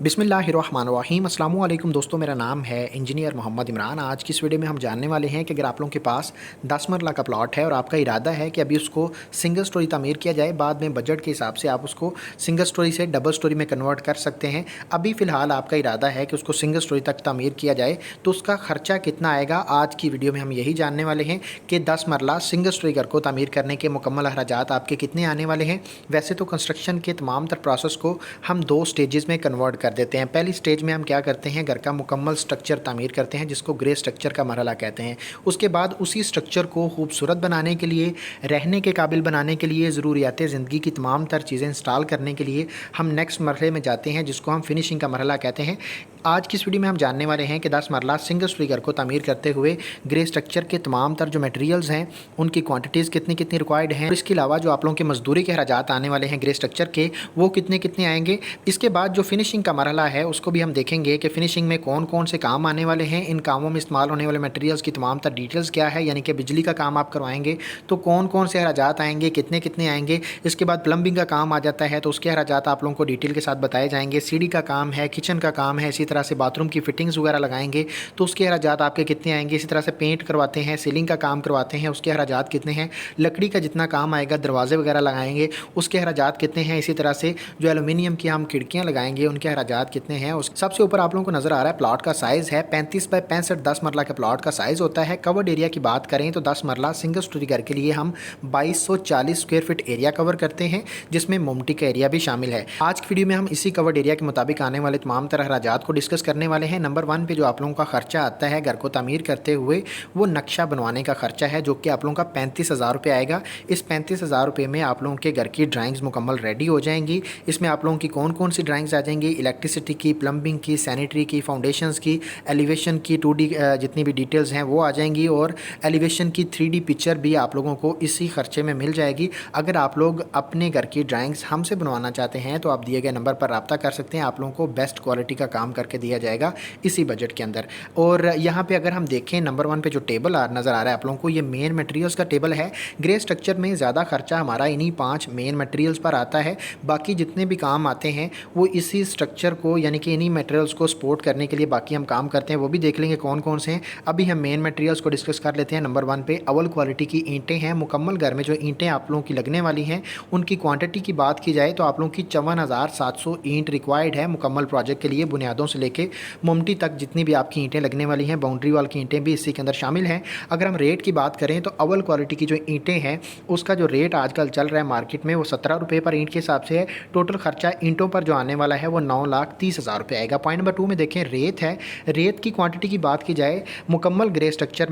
बिस्मिल्लाहिर्रहमानिर्रहीम अस्सलामु अलैकुम दोस्तों, मेरा नाम है इंजीनियर मोहम्मद इमरान। आज की इस वीडियो में हम जानने वाले हैं कि अगर आप लोगों के पास 10 मरला का प्लॉट है और आपका इरादा है कि अभी उसको सिंगल स्टोरी तामीर किया जाए, बाद में बजट के हिसाब से आप उसको सिंगल स्टोरी से डबल स्टोरी में कन्वर्ट कर सकते हैं। अभी फ़िलहाल आपका इरादा है कि उसको सिंगल स्टोरी तक तामीर किया जाए, तो उसका ख़र्चा कितना आएगा आज की वीडियो में हम यही जानने वाले हैं कि 10 मरला सिंगल स्टोरी घर को तामीर करने के मुकम्मल अखराजात आपके कितने आने वाले हैं। वैसे तो कंस्ट्रक्शन के तमाम तर प्रोसेस को हम 2 स्टेजेस में कन्वर्ट कर देते हैं। पहली स्टेज में हम क्या करते हैं, घर का मुकम्मल स्ट्रक्चर तामीर करते हैं जिसको ग्रे स्ट्रक्चर का मरहला कहते हैं। उसके बाद उसी स्ट्रक्चर को खूबसूरत बनाने के लिए, रहने के काबिल बनाने के लिए, ज़रूरियात ज़िंदगी की तमाम तर चीज़ें इंस्टॉल करने के लिए हम नेक्स्ट मरहले में जाते हैं जिसको हम फिनिशिंग का मरहला कहते हैं। आज की इस वीडियो में हम जानने वाले हैं कि 10 मरला सिंगल स्टोरी घर को तामीर करते हुए ग्रे स्ट्रक्चर के तमाम तर जो मटेरियल्स हैं उनकी क्वांटिटीज़ कितनी कितनी रिक्वायर्ड हैं, और इसके अलावा जो आप लोगों के मजदूरी के अखराजात आने वाले हैं ग्रे स्ट्रक्चर के, वो कितने कितने आएंगे। इसके बाद जो फिनिशिंग का मरहला है उसको भी हम देखेंगे कि फिनिशिंग में कौन कौन से काम आने वाले हैं, इन कामों में इस्तेमाल होने वाले मटेरियल्स की तमाम तर डिटेल्स क्या है, यानी कि बिजली का काम आप करवाएंगे तो कौन कौन से अखराजात आएंगे, कितने कितने आएंगे। इसके बाद प्लम्बिंग का काम आ जाता है तो उसके अखराजात आप लोगों को डिटेल के साथ बताए जाएंगे। सीढ़ी का काम है, किचन का काम है, इसी तरह से बाथरूम की फिटिंग्स वगैरह लगाएंगे तो उसके अखराजात आपके कितने आएंगे। इसी तरह से पेंट करवाते हैं, सीलिंग का काम करवाते हैं, उसके अखराजात कितने हैं। लकड़ी का जितना काम आएगा, दरवाजे वगैरह लगाएंगे उसके अखराजात कितने हैं। इसी तरह से जो एलुमिनियम की हम खिड़कियाँ लगाएंगे उनके अखराजात कितने हैं। उस सबसे ऊपर आप लोगों को नज़र आ रहा है प्लॉट का साइज़ है 35 बाय 65 10 मरला के प्लॉट का साइज़ होता है। कवर्ड एरिया की बात करें तो 10 मरला सिंगल स्टोरी घर के लिए हम 2240 स्क्वायर फीट एरिया कवर करते हैं जिसमें मोमटी का एरिया भी शामिल है। आज की वीडियो में हम इसी कवर्ड एरिया के मुताबिक आने वाले तमाम तरह अखराजात को डिस्कस करने वाले हैं। नंबर 1 पे जो आप लोगों का खर्चा आता है घर को तामीर करते हुए, वो नक्शा बनवाने का खर्चा है जो कि आप लोगों का 35,000 रुपये आएगा। इस 35,000 रुपये में आप लोगों के घर की ड्राइंग्स मुकम्मल रेडी हो जाएंगी। इसमें आप लोगों की कौन कौन सी ड्राइंग्स आ जाएंगी, इलेक्ट्रिसिटी की, प्लम्बिंग की, सैनिटरी की, फाउंडेशंस की, एलिवेशन की 2D जितनी भी डिटेल्स हैं वो आ जाएंगी, और एलिवेशन की 3D पिक्चर भी आप लोगों को इसी खर्चे में मिल जाएगी। अगर आप लोग अपने घर की ड्राइंग्स हमसे बनवाना चाहते हैं तो आप दिए गए नंबर पर रब्ता कर सकते हैं। आप लोगों को बेस्ट क्वालिटी का काम करके दिया जाएगा इसी बजट के अंदर। और यहाँ पे अगर हम देखें नंबर 1 पे जो टेबल नज़र आ रहा है आप लोगों को, ये मेन मटेरियल्स का टेबल है। ग्रे स्ट्रक्चर में ज़्यादा खर्चा हमारा इन्हीं 5 मेन मटेरियल्स पर आता है। बाकी जितने भी काम आते हैं वो इसी स्ट्रक्चर को, यानी कि इन्हीं मटेरियल्स को सपोर्ट करने के लिए बाकी हम काम करते हैं, वो भी देख लेंगे कौन कौन से हैं। अभी हम मेन मटेरियल्स को डिस्कस कर लेते हैं। नंबर 1 पे अव्वल क्वालिटी की ईंटें हैं। मुकम्मल घर में जो ईंटें आप लोगों की लगने वाली हैं उनकी क्वांटिटी की बात की जाए तो आप लोगों की 54,700 ईंट रिक्वायर्ड है मुकम्मल प्रोजेक्ट के लिए, बुनियादों से लेके मोमटी तक जितनी भी आपकी ईंटें लगने वाली हैं, बाउंड्री वाल की ईंटें भी इसी के अंदर शामिल हैं। अगर हम रेट की बात करें तो अव्वल क्वालिटी की जो ईंटें हैं उसका जो रेट आजकल चल रहा है मार्केट में वो 17 रुपये पर ईंट के हिसाब से है। टोटल खर्चा ईंटों पर जो आने वाला है वो 9,30,000 रुपये आएगा। पॉइंट नंबर 2 में देखें रेत है। रेत की क्वांटिटी की बात की जाए मुकम्मल ग्रे स्ट्रक्चर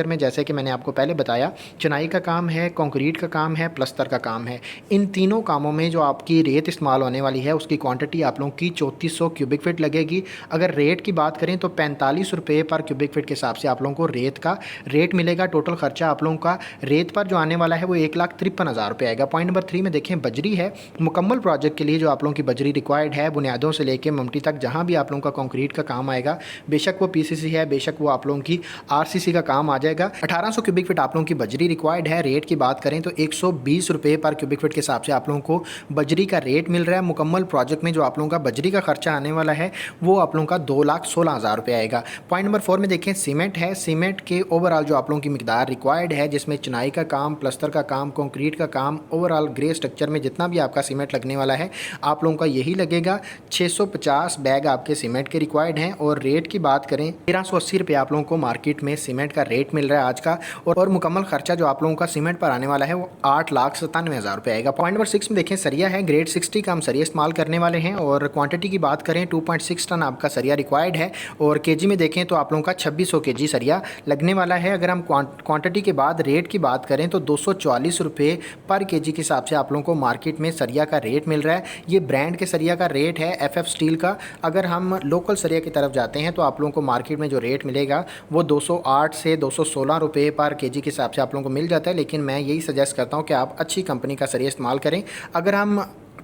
में जैसे कि मैंने आपको पहले बताया, चुनाई का काम है, कंक्रीट का काम है, प्लस्तर का काम है। इन तीनों कामों में जो आपकी रेत इस्तेमाल होने वाली है उसकी क्वांटिटी आप लोगों की 3400 क्यूबिक फीट लगेगी। अगर रेट की बात करें तो 45 रुपये पर क्यूबिक फीट के हिसाब से आप लोगों को रेत का रेट मिलेगा। टोटल खर्चा आप लोगों का रेत पर जो आने वाला है वो 1,53,000 रुपये आएगा। पॉइंट नंबर 3 में देखें बजरी है। मुकम्मल प्रोजेक्ट के लिए जो आप लोगों की बजरी रिक्वायर्ड है, बुनियादों से लेकर ममटी तक जहाँ भी आप लोगों का कंक्रीट का काम आएगा, बेशक वो PCC है, बेशक वो आप लोगों की RCC का काम आ जाएगा। 1800 क्यूबिक फीट आप लोगों की बजरी रिक्वायर्ड है। रेट की बात करें तो 120 रुपये पर क्यूबिक फीट के हिसाब से आप लोगों को बजरी का रेट मिल रहा है। मुकम्मल प्रोजेक्ट में जो आप लोगों का बजरी का खर्चा आने वाला है वो आप लोगों का 2,16,000 रुपये आएगा। पॉइंट नंबर 4 में देखें सीमेंट है। सीमेंट के ओवरऑल जो आप लोगों की मिकदार रिक्वायर्ड है, जिसमें चुनाई का काम, प्लस्तर का काम, कंक्रीट का काम, ओवरऑल ग्रे स्ट्रक्चर में जितना भी आपका सीमेंट लगने वाला है आप लोगों का यही लगेगा। 650 बैग आपके सीमेंट के रिक्वायर्ड हैं। और रेट की बात करें 1380 रुपये आप लोगों को मार्केट में सीमेंट का रेट मिल रहा है आज का। और मुकम्मल खर्चा जो आप लोगों का सीमेंट पर आने वाला है वो 8,97,000 रुपये आएगा। पॉइंट नंबर 6 में देखें सरिया है। ग्रेड 60 का हम सरिया इस्तेमाल करने वाले हैं। और क्वांटिटी की बात करें 2.6 टन आपका सरिया रिक्वायर्ड है। और केजी में देखें तो आप लोगों का 2600 केजी सरिया लगने वाला है। अगर हम क्वांटिटी के बाद रेट की बात करें तो 240 रुपये पर केजी के हिसाब से आप लोगों को मार्केट में सरिया का रेट मिल रहा है। ये ब्रांड के सरिया का रेट है FF स्टील का। अगर हम लोकल सरिया की तरफ जाते हैं तो आप लोगों को मार्केट में जो रेट मिलेगा वो 208 से 216 रुपये पर केजी के हिसाब से आप लोगों को मिल जाता है। लेकिन मैं यही सजेस्ट करता हूँ कि आप अच्छी कंपनी का सरिया इस्तेमाल करें। अगर हम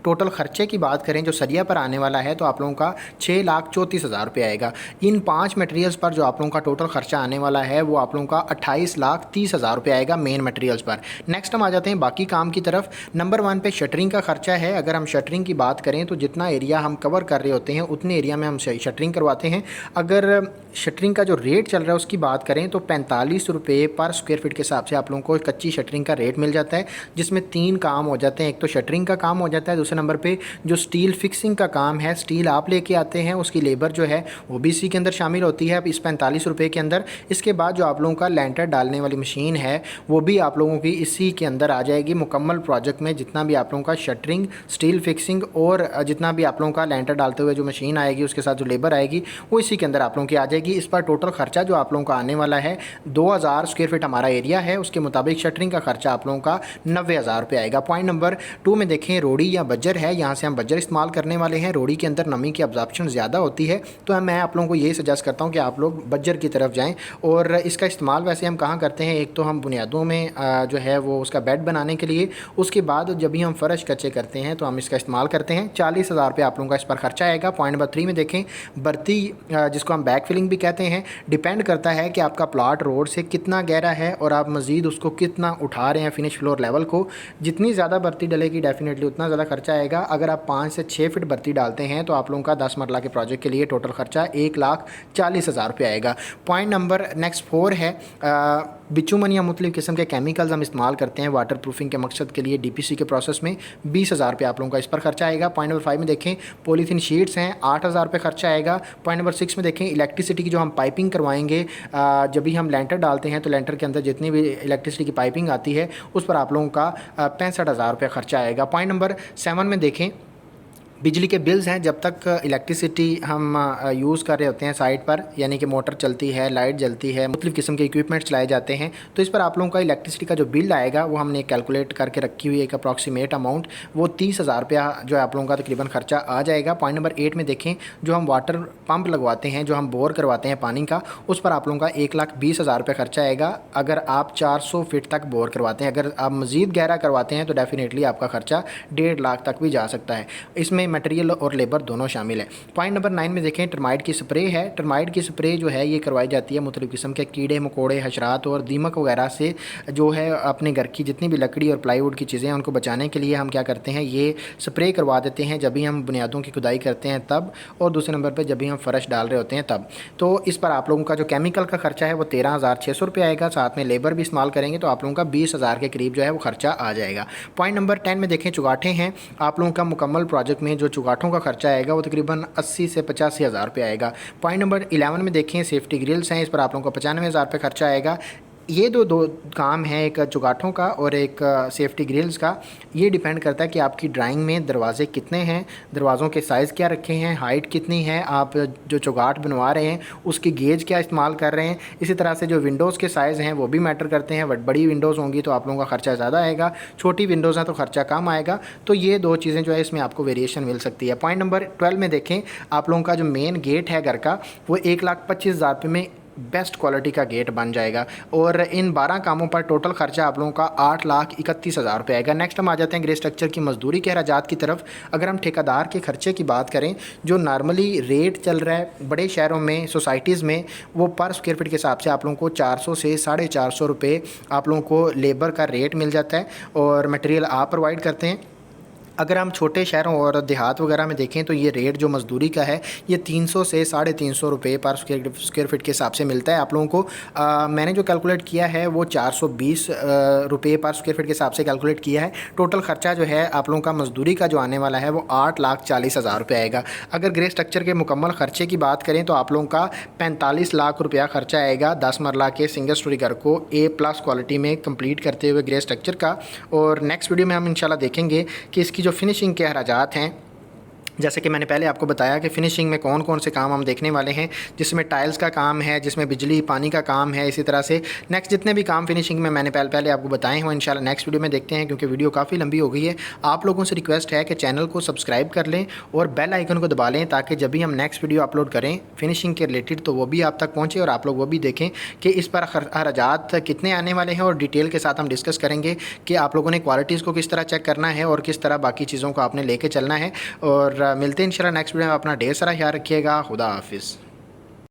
टोटल खर्चे की बात करें जो सरिया पर आने वाला है तो आप लोगों का 6,34,000 आएगा। इन 5 मटेरियल्स पर जो आप लोगों का टोटल खर्चा आने वाला है वो आप लोगों का 28,30,000 आएगा मेन मटेरियल्स पर। नेक्स्ट हम आ जाते हैं बाकी काम की तरफ। नंबर 1 पे शटरिंग का खर्चा है। अगर हम शटरिंग की बात करें तो जितना एरिया हम कवर कर रहे होते हैं उतने एरिया में हम शटरिंग करवाते हैं। अगर शटरिंग का जो रेट चल रहा है उसकी बात करें तो 45 रुपये पर स्क्वायर फीट के हिसाब से आप लोगों को कच्ची शटरिंग का रेट मिल जाता है, जिसमें 3 काम हो जाते हैं। एक तो शटरिंग का काम हो जाता है, दूसरे नंबर पे जो स्टील फिक्सिंग का काम है, स्टील आप लेके आते हैं, उसकी लेबर जो है वो भी इसी के अंदर शामिल होती है अब इस 45 रुपये के अंदर। इसके बाद जो आप लोगों का लेंटर डालने वाली मशीन है वो भी आप लोगों की इसी के अंदर आ जाएगी। मुकम्मल प्रोजेक्ट में जितना भी आप लोगों का शटरिंग, स्टील फिक्सिंग और जितना भी आप लोगों का लेंटर डालते हुए जो मशीन आएगी उसके साथ जो लेबर आएगी वो इसी के अंदर आप लोगों की आ जाएगी। इस पर टोटल खर्चा जो आप लोगों का आने वाला है 2000 स्क्वायर फीट हमारा एरिया है, उसके मुताबिक शटरिंग का खर्चा आप लोगों का 90,000 रुपये आएगा। पॉइंट नंबर 2 में देखें रोड़ी या बज्जर है, यहाँ से हम बज्जर इस्तेमाल करने वाले हैं। रोड़ी के अंदर नमी की अब्जॉर्प्शन ज़्यादा होती है तो मैं आप लोगों को यही सजेस्ट करता हूँ कि आप लोग बज्जर की तरफ जाएँ। और इसका इस्तेमाल वैसे हम कहाँ करते हैं, एक तो हम बुनियादों में जो है वो उसका बेड बनाने के लिए, उसके बाद जब भी हम फ़र्श कच्चे करते हैं तो हम इसका इस्तेमाल करते हैं। 40,000 रुपये आप लोगों का इस पर खर्चा आएगा। पॉइंट नंबर 3 में देखें बर्ती, जिसको हम बैक फिलिंग भी कहते हैं, डिपेंड करता है कि आपका प्लॉट रोड से कितना गहरा है और आप मज़ीद उसको कितना उठा रहे हैं फिनिश फ्लोर लेवल को। जितनी ज़्यादा बर्ती डलेगी डेफिनेटली उतना ज़्यादा खर्चा आएगा। अगर आप 5 से 6 फीट बर्ती डालते हैं तो आप लोगों का 10 मरला के प्रोजेक्ट के लिए टोटल खर्चा 1,40,000 रुपये आएगा। पॉइंट नंबर नेक्स्ट 4 है बिचुमन या मुख्तलिफ़ किस्म के केमिकल्स हम इस्तेमाल करते हैं वाटर प्रूफिंग के मकसद के लिए डीपीसी के प्रोसेस में, 20,000 रुपये आप लोगों का इस पर खर्चा आएगा। पॉइंट नंबर 5 में देखें पॉलीथीन शीट्स हैं, 8,000 रुपये खर्चा आएगा। पॉइंट नंबर 6 में देखें इलेक्ट्रिसिटी की जो हम पाइपिंग करवाएंगे, जब भी हम लेंटर डालते हैं तो लेंटर के अंदर जितनी भी इलेक्ट्रिसिटी की पाइपिंग आती है उस पर आप लोगों का 65,000 रुपये खर्चा आएगा। पॉइंट नंबर 7 में देखें बिजली के बिल्स हैं। जब तक इलेक्ट्रिसिटी हम यूज़ कर रहे होते हैं साइट पर, यानी कि मोटर चलती है, लाइट जलती है, मुख्तलिफ़ किस्म के इक्विपमेंट चलाए जाते हैं, तो इस पर आप लोगों का इलेक्ट्रिसिटी का जो बिल आएगा वो हमने कैलकुलेट करके रखी हुई है एक अप्रॉक्सीमेट अमाउंट, वो 30,000 रुपया जो है आप लोगों का तकरीबन खर्चा आ जाएगा। पॉइंट नंबर 8 में देखें जो हम वाटर पंप लगवाते हैं, जो हम बोर करवाते हैं पानी का, उस पर आप लोगों का 1,20,000 रुपये खर्चा आएगा अगर आप 400 फीट तक बोर करवाते हैं। अगर आप मज़ीद गहरा करवाते हैं तो डेफिनेटली आपका खर्चा 1.5 लाख तक भी जा सकता है। इसमें मटेरियल और लेबर दोनों शामिल है। पॉइंट नंबर 9 में देखें टर्माइट की स्प्रे है। टर्माइट की स्प्रे जो है ये करवाई जाती है मुख्तलिफ़ किस्म के कीड़े मकोड़े, हशरात और दीमक वगैरह से, जो है अपने घर की जितनी भी लकड़ी और प्लाईवुड की चीज़ें हैं उनको बचाने के लिए हम क्या करते हैं, ये स्प्रे करवा देते हैं जब भी हम बुनियादों की खुदाई करते हैं तब, और दूसरे नंबर पर जब भी हम फ़र्श डाल रहे होते हैं तब। तो इस पर आप लोगों का जो केमिकल का खर्चा है वो 13,600 रुपये आएगा। साथ में लेबर भी इस्तेमाल करेंगे तो आप लोगों का 20,000 के करीब जो है वो खर्चा आ जाएगा। पॉइंट नंबर 10 में देखें चुगाठे हैं। आप लोगों का मुकम्मल प्रोजेक्ट में जो चुगाठों का खर्चा आएगा वो तकरीबन 80 से 85,000 रुपये आएगा। पॉइंट नंबर 11 में देखें सेफ्टी ग्रिल्स हैं, इस पर आप लोगों को 95,000 रुपये खर्चा आएगा। ये दो काम हैं, एक चुगाठों का और एक सेफ्टी ग्रिल्स का। ये डिपेंड करता है कि आपकी ड्राइंग में दरवाजे कितने हैं, दरवाज़ों के साइज़ क्या रखे हैं, हाइट कितनी है, आप जो चुगाठ बनवा रहे हैं उसकी गेज क्या इस्तेमाल कर रहे हैं। इसी तरह से जो विंडोज़ के साइज़ हैं वो भी मैटर करते हैं। बड़ी विंडोज़ होंगी तो आप लोगों का खर्चा ज़्यादा आएगा, छोटी विंडोज़ हैं तो खर्चा कम आएगा। तो ये 2 चीज़ें जो है इसमें आपको वेरिएशन मिल सकती है। पॉइंट नंबर 12 में देखें आप लोगों का जो मेन गेट है घर का वो 1,25,000 रुपये में बेस्ट क्वालिटी का गेट बन जाएगा। और इन 12 कामों पर टोटल खर्चा आप लोगों का 8,31,000 रुपये आएगा। नेक्स्ट हम आ जाते हैं ग्रे स्ट्रक्चर की मजदूरी के अखराजात की तरफ। अगर हम ठेकेदार के खर्चे की बात करें, जो नॉर्मली रेट चल रहा है बड़े शहरों में, सोसाइटीज़ में, वो पर स्क्वायर फीट के हिसाब से आप लोगों को 400 से 450 रुपये आप लोगों को लेबर का रेट मिल जाता है और मटेरियल आप प्रोवाइड करते हैं। अगर हम छोटे शहरों और देहात वगैरह में देखें तो ये रेट जो मज़दूरी का है ये 300 से 350 रुपये पर स्क्वायर फीट के हिसाब से मिलता है आप लोगों को। मैंने जो कैलकुलेट किया है वो 420 रुपये पर स्क्वायर फीट के हिसाब से कैलकुलेट किया है। टोटल ख़र्चा जो है आप लोगों का मज़दूरी का जो आने वाला है वो 8,40,000 रुपये आएगा। अगर ग्रे स्ट्रक्चर के मुकम्मल ख़र्चे की बात करें तो आप लोगों का 45 लाख रुपया ख़र्चा आएगा 10 मरला के सिंगल स्टोरी घर को A+ क्वालिटी में कंप्लीट करते हुए ग्रे स्ट्रक्चर का। और नेक्स्ट वीडियो में हम इंशाल्लाह देखेंगे कि इसकी जो फिनिशिंग के अखराजात हैं जैसे कि मैंने पहले आपको बताया कि फिनिशिंग में कौन कौन से काम हम देखने वाले हैं, जिसमें टाइल्स का काम है, जिसमें बिजली पानी का काम है, इसी तरह से नेक्स्ट जितने भी काम फिनिशिंग में मैंने पहले आपको बताए हैं वो इंशाल्लाह नेक्स्ट वीडियो में देखते हैं, क्योंकि वीडियो काफ़ी लंबी हो गई है। आप लोगों से रिक्वेस्ट है कि चैनल को सब्सक्राइब कर लें और बेल आइकन को दबा लें, ताकि जब भी हम नेक्स्ट वीडियो अपलोड करें फिनिशिंग के रिलेटेड तो वो भी आप तक पहुँचे और आप लोग वो भी देखें कि इस पर खर्चात कितने आने वाले हैं, और डिटेल के साथ हम डिस्कस करेंगे कि आप लोगों ने क्वालिटीज़ को किस तरह चेक करना है और किस तरह बाकी चीज़ों को आपने लेके चलना है। और मिलते हैं इंशाल्लाह नेक्स्ट वीडियो में। अपना ढेर सारा ख्याल रखिएगा। खुदा हाफिज़।